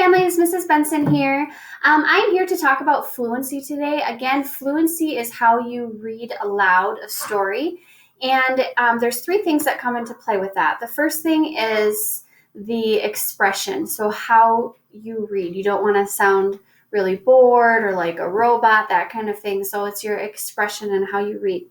family, it's Mrs. Benson here. I'm here to talk about fluency today. Again, fluency is how you read aloud a story. And there's three things that come into play with that. The first thing is the expression. So how you read. You don't want to sound really bored or like a robot, that kind of thing. So it's your expression and how you read.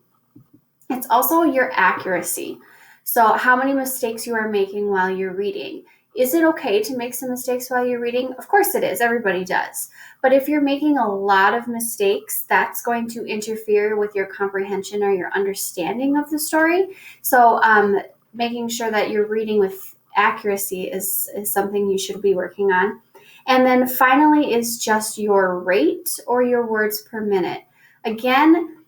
It's also your accuracy. So how many mistakes you are making while you're reading. Is it okay to make some mistakes while you're reading? Of course it is. Everybody does. But if you're making a lot of mistakes, that's going to interfere with your comprehension or your understanding of the story. So making sure that you're reading with accuracy is something you should be working on. And then finally is just your rate or your words per minute. Again,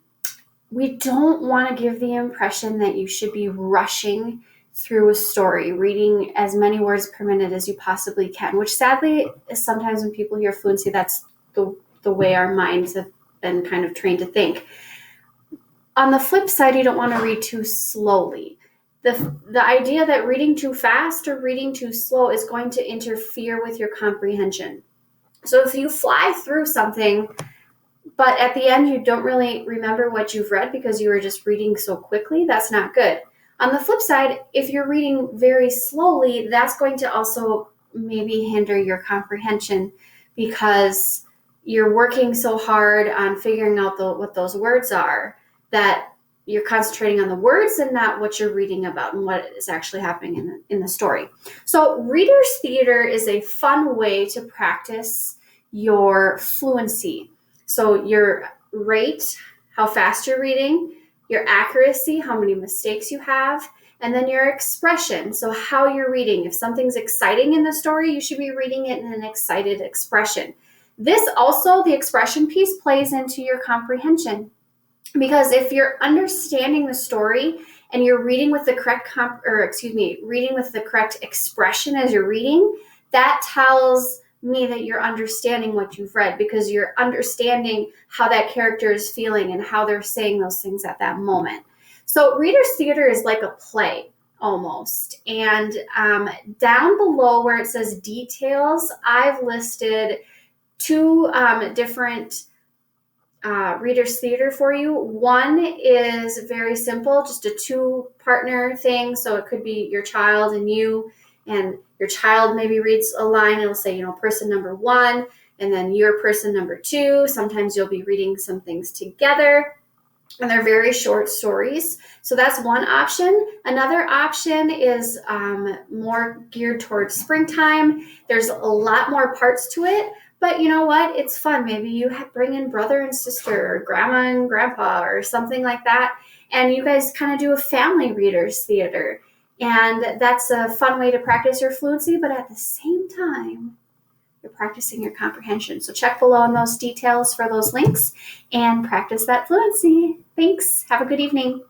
we don't want to give the impression that you should be rushing through a story, reading as many words per minute as you possibly can, which sadly is sometimes when people hear fluency, that's the way our minds have been kind of trained to think. On the flip side, you don't want to read too slowly. The idea that reading too fast or reading too slow is going to interfere with your comprehension. So if you fly through something, but at the end you don't really remember what you've read because you were just reading so quickly, that's not good. On the flip side, if you're reading very slowly, that's going to also maybe hinder your comprehension because you're working so hard on figuring out what those words are that you're concentrating on the words and not what you're reading about and what is actually happening in the story. So reader's theater is a fun way to practice your fluency. So your rate, how fast you're reading, your accuracy, how many mistakes you have, and then your expression. So how you're reading. If something's exciting in the story, you should be reading it in an excited expression. This also, the expression piece, plays into your comprehension. Because if you're understanding the story and you're reading with the correct reading with the correct expression as you're reading, that tells me that you're understanding what you've read because you're understanding how that character is feeling and how they're saying those things at that moment. So reader's theater is like a play almost. And down below where it says details, I've listed two different reader's theater for you. One is very simple, just a two-partner thing. So it could be your child and you, and your child maybe reads a line. It'll say, person number one, and then your person number two. Sometimes you'll be reading some things together, and they're very short stories. So that's one option. Another option is more geared towards springtime. There's a lot more parts to it, but you know what? It's fun. Maybe you bring in brother and sister or grandma and grandpa or something like that, and you guys kind of do a family reader's theater. And that's a fun way to practice your fluency, but at the same time, you're practicing your comprehension. So check below on those details for those links and practice that fluency. Thanks. Have a good evening.